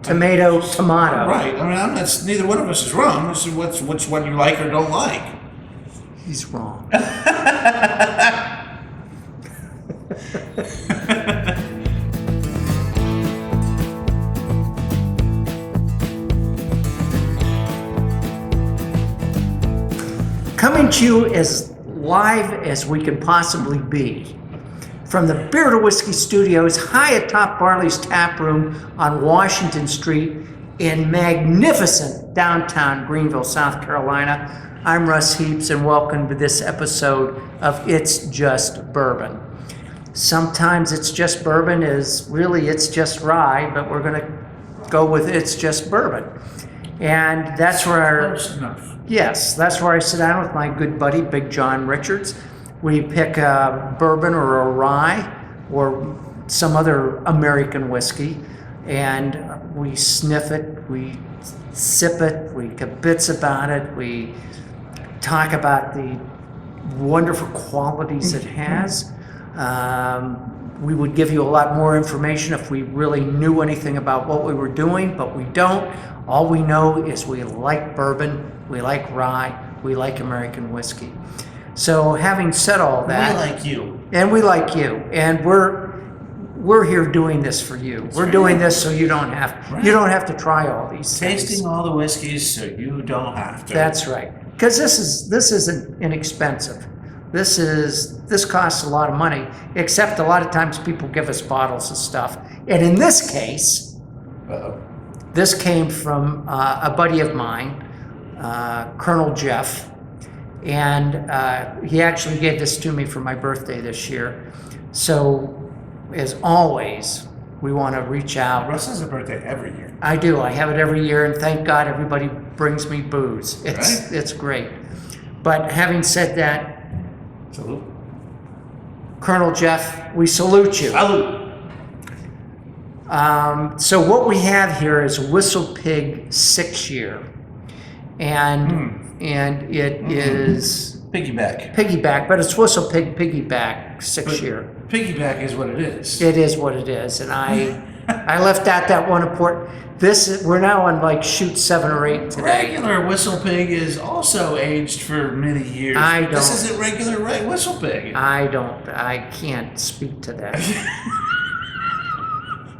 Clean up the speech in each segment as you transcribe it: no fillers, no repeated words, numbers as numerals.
tomato, tomato. Right. I mean, neither one of us is wrong. This is which one you like or don't like. He's wrong. Coming to you as live as we can possibly be from the Beer to Whiskey Studios high atop Barley's Tap Room on Washington Street in magnificent downtown Greenville, South Carolina. I'm Russ Heaps and welcome to this episode of It's Just Bourbon. Sometimes It's Just Bourbon is really It's Just Rye, but we're going to go with It's Just Bourbon. And that's where Yes, that's where I sit down with my good buddy, Big John Richards. We pick a bourbon or a rye or some other American whiskey, and we sniff it, we sip it, we kibitz about it, we talk about the wonderful qualities it has. We would give you a lot more information if we really knew anything about what we were doing, but we don't. All we know is we like bourbon, we like rye, we like American whiskey. So having said all that, we like you. And we like you. And we're here doing this for you. That's we're doing this so you don't have you don't have to try all these things. Tasting all the whiskeys so you don't have to. That's right. Because this isn't inexpensive. This costs a lot of money, except a lot of times people give us bottles of stuff. And in this case, this came from a buddy of mine, Colonel Jeff, and he actually gave this to me for my birthday this year. So, as always, we want to reach out. Russ has a birthday every year. I do. I have it every year, and thank God everybody brings me booze. It's great. But having said that, salute. Colonel Jeff, we salute you. Salute. So what we have here is Whistlepig 6-year, and it is PiggyBack, but it's Whistlepig PiggyBack 6-year. PiggyBack is what it is. It is what it is, and I left out that one important. We're now on like shoot 7 or 8 today. Regular Whistlepig is also aged for many years. This isn't regular Whistlepig. I can't speak to that.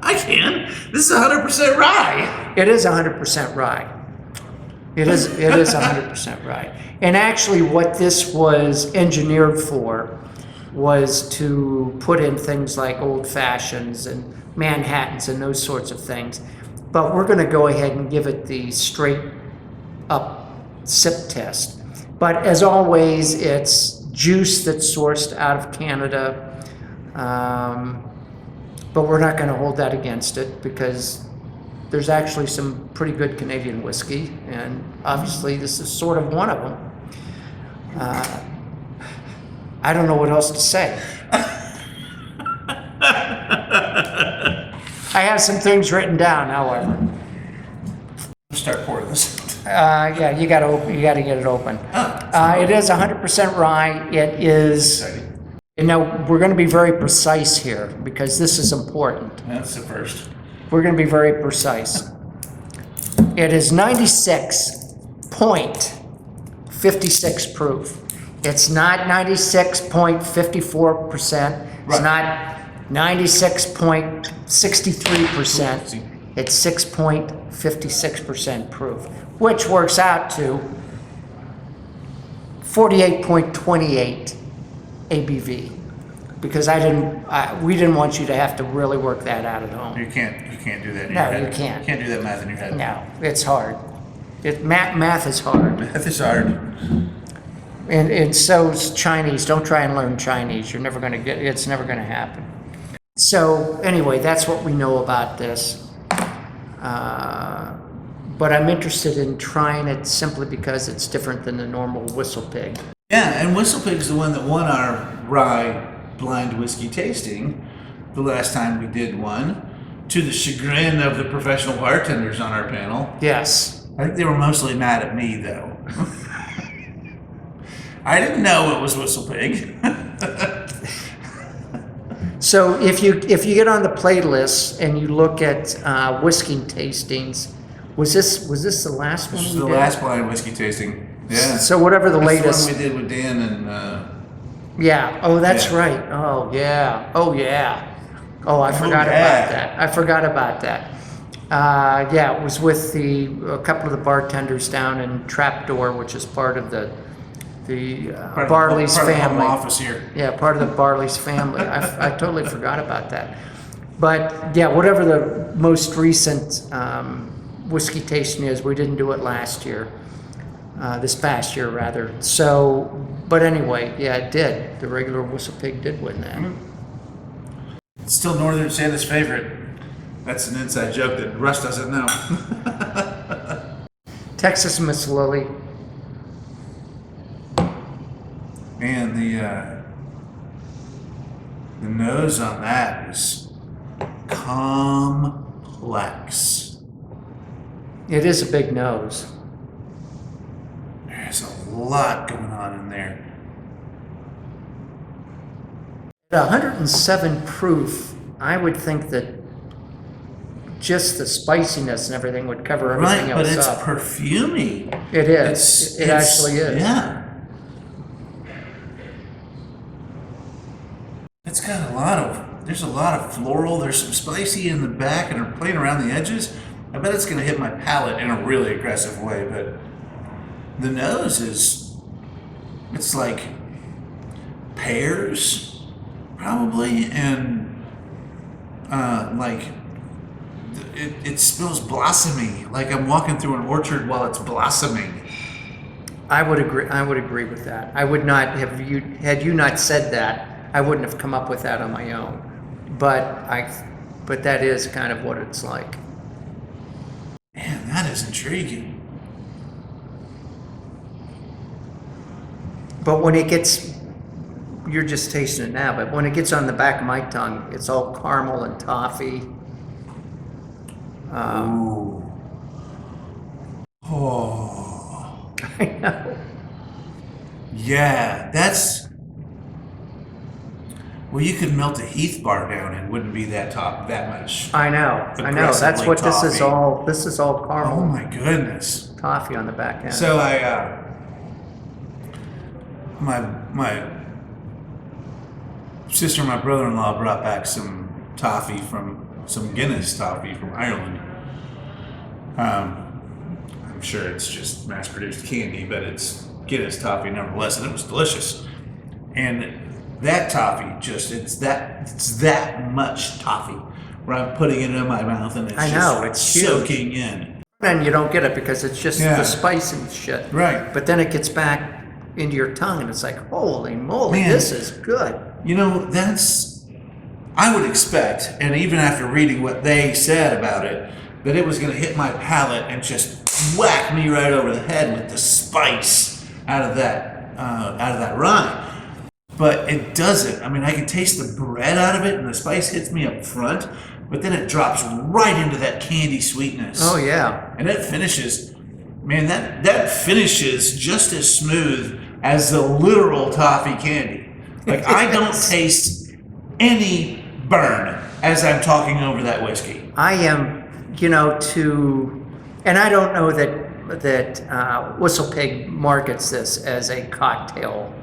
I can. This is 100% rye. It is 100% rye. It is 100% rye. And actually what this was engineered for was to put in things like old fashions and Manhattans and those sorts of things. But we're going to go ahead and give it the straight up sip test. But as always, it's juice that's sourced out of Canada. But we're not going to hold that against it because there's actually some pretty good Canadian whiskey, and obviously this is sort of one of them. I don't know what else to say. I have some things written down, however. Start pouring this. Yeah, you got to get it open. It is 100% rye. It is. Exciting. You know, we're going to be very precise here because this is important. That's the first. We're going to be very precise. It is 96.56 proof. It's not 96.54%. It's not 96.63%. It's 6.56% proof, which works out to 48.28 ABV. Because we didn't want you to have to really work that out at home. You can't do that in No, your head. you can't. You can't do that math in your head. No, it's hard. Math is hard. Math is hard. And so is Chinese. Don't try and learn Chinese. You're never going to get. It's never going to happen. So anyway, that's what we know about this. But I'm interested in trying it simply because it's different than the normal Whistlepig. Yeah, and Whistlepig's the one that won our rye blind whiskey tasting the last time we did one, to the chagrin of the professional bartenders on our panel. Yes. I think they were mostly mad at me, though. I didn't know it was Whistlepig. So if you get on the playlist and you look at whiskey tastings, was this the last one? This is we the did? last blind whiskey tasting. Yeah. So whatever the That's latest. the one we did with Dan and. Yeah. Oh, that's Yeah. right. Oh, yeah. Oh, yeah. Oh, I forgot about that. I forgot about that. Yeah, it was with a couple of the bartenders down in Trapdoor, which is part of the Barley's part of the family. home office here. Yeah, part of the Barley's family. I totally forgot about that. But yeah, whatever the most recent whiskey tasting is, we didn't do it last year. This past year, rather. So, but anyway, yeah, it did. The regular Whistlepig did win that. It's still Northern Santa's favorite. That's an inside joke that Russ doesn't know. Texas Miss Lily. Man, the nose on that is complex. It is a big nose. There's a lot going on in there. At 107 proof, I would think that just the spiciness and everything would cover everything Right, but else it's up. perfumey. It is. It actually is. Yeah. It's got there's a lot of floral, there's some spicy in the back and are playing around the edges. I bet it's gonna hit my palate in a really aggressive way, but the nose it's like pears, probably, and it smells blossomy, like I'm walking through an orchard while it's blossoming. I would agree with that. I would not have had you not said that, I wouldn't have come up with that on my own. But that is kind of what it's like. Man, that is intriguing. But when it gets, you're just tasting it now, but when it gets on the back of my tongue, it's all caramel and toffee. Ooh. Oh. I know. Yeah, well, you could melt a Heath bar down and it wouldn't be that much. I know. That's what this is all. This is all caramel. Oh my goodness. Toffee on the back end. So my sister and my brother-in-law brought back some Guinness toffee from Ireland. I'm sure it's just mass-produced candy, but it's Guinness toffee nevertheless, and it was delicious. And that toffee, it's that much toffee where I'm putting it in my mouth and it's soaking in. And you don't get it because it's just the spice and shit. Right. But then it gets back into your tongue and it's like, holy moly, Man. this is good. You know, I would expect, and even after reading what they said about it, that it was going to hit my palate and just whack me right over the head with the spice out of that rye. But it doesn't. I mean, I can taste the bread out of it, and the spice hits me up front, but then it drops right into that candy sweetness. Oh yeah. And it finishes, man, that finishes just as smooth as the literal toffee candy. Like, I don't taste any burn as I'm talking over that whiskey. I am, and I don't know that Whistlepig markets this as a cocktail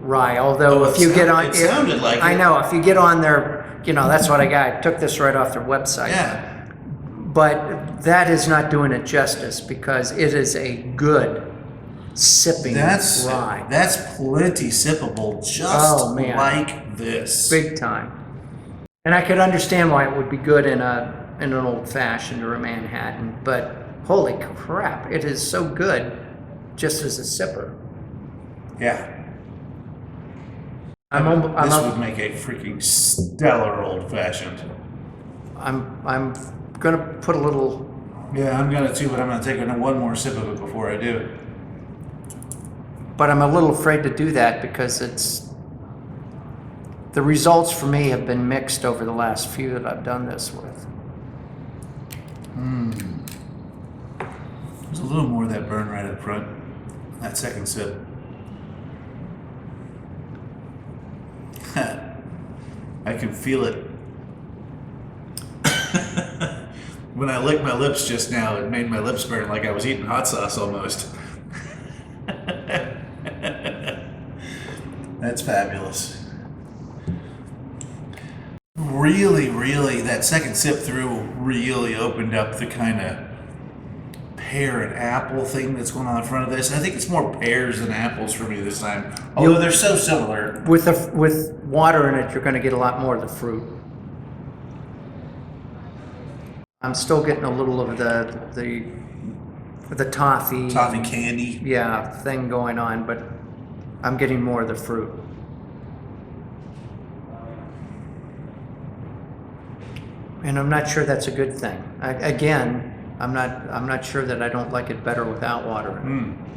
rye. Although if you get on, it sounded like I know if you get on their, that's what I got. I took this right off their website. Yeah. But that is not doing it justice because it is a good sipping rye. That's plenty sippable, just like this. Big time. And I could understand why it would be good in an old fashioned or a Manhattan, but holy crap, it is so good just as a sipper. Yeah. This would make a freaking stellar old fashioned. I'm gonna put a little. Yeah, I'm gonna too, but I'm gonna take one more sip of it before I do. But I'm a little afraid to do that because the results for me have been mixed over the last few that I've done this with. There's a little more of that burn right up front. That second sip. I can feel it. When I licked my lips just now, it made my lips burn like I was eating hot sauce almost. That's fabulous. Really, that second sip through really opened up the kind of pear and apple thing that's going on in front of this. I think it's more pears than apples for me this time, although they're so similar. With water in it, you're going to get a lot more of the fruit. I'm still getting a little of the toffee candy. Yeah, thing going on, but I'm getting more of the fruit. And I'm not sure that's a good thing. I'm not sure that I don't like it better without water in it.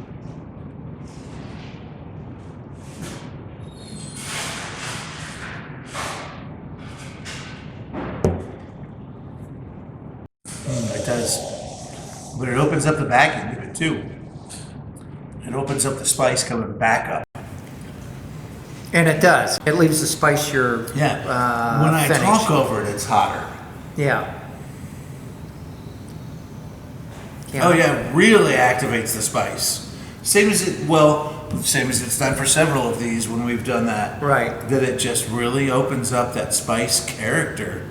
It does. But it opens up the back end of it too. It opens up the spice coming back up. And it does. It leaves the spicier When I finish. talk over it, it's hotter. Yeah. Oh yeah, it really activates the spice. Same as it's done for several of these when we've done that. Right. That it just really opens up that spice character.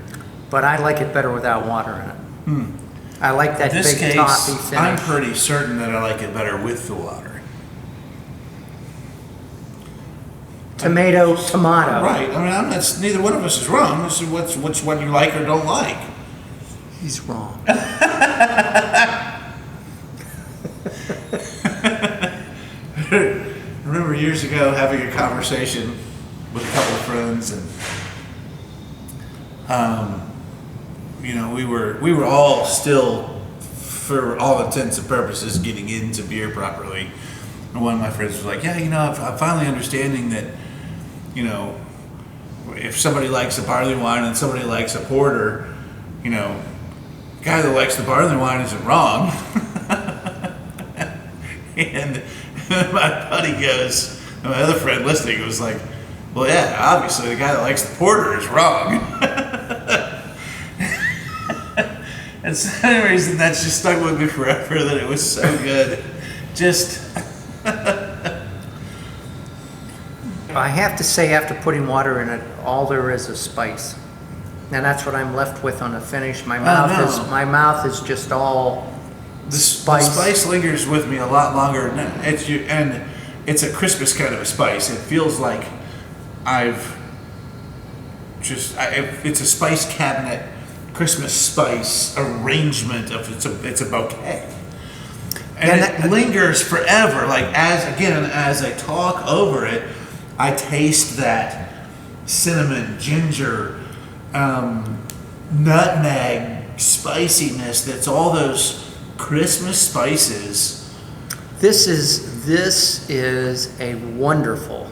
But I like it better without water in it. I like that In this big case, toffee finish. I'm pretty certain that I like it better with the water. Tomato. Right. I mean, neither one of us is wrong. This is which one you like or don't like. He's wrong. I remember years ago having a conversation with a couple of friends, and we were all still, for all intents and purposes, getting into beer properly. And one of my friends was like, "Yeah, I'm finally understanding that, if somebody likes a barley wine and somebody likes a porter, the guy that likes the barley wine isn't wrong." And my other friend listening was like, "Well, yeah, obviously the guy that likes the porter is wrong." And for some reason that's just stuck with me forever, that it was so good. I have to say, after putting water in it, all there is spice. And that's what I'm left with on the finish. My mouth is just all spice. The spice lingers with me a lot longer. And it's a Christmas kind of a spice. It feels like it's a spice cabinet, Christmas spice arrangement of it's a bouquet. And it lingers forever. Like as I talk over it, I taste that cinnamon, ginger, nutmeg spiciness. That's all those Christmas spices. This is a wonderful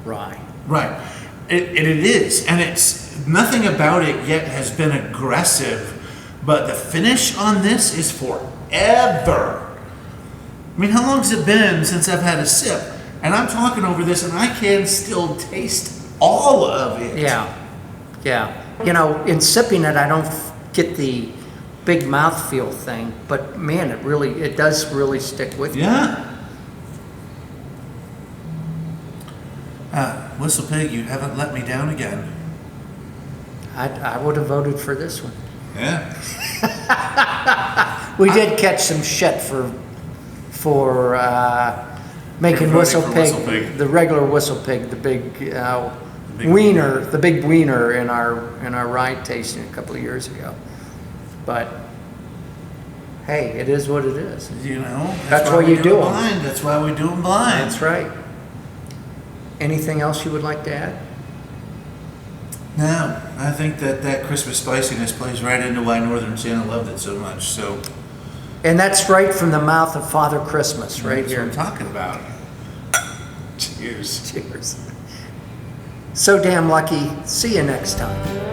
rye. Right. It is, and it's nothing about it yet has been aggressive, but the finish on this is forever. I mean, how long has it been since I've had a sip? And I'm talking over this, and I can still taste all of it. Yeah. In sipping it, I don't get the big mouthfeel thing, but man, it does really stick with me. Yeah. Whistlepig, you haven't let me down again. I would have voted for this one. Yeah. We did catch some shit for making Whistlepig, the regular Whistlepig, the big wiener, the big wiener in our rye tasting a couple of years ago. But hey, it is what it is. That's why you do them. That's why we do them blind. That's right. Anything else you would like to add? No, I think that Christmas spiciness plays right into why Northern Santa loved it so much. So, and that's right from the mouth of Father Christmas, right here. That's what I'm talking about. Cheers. Cheers. So damn lucky. See you next time.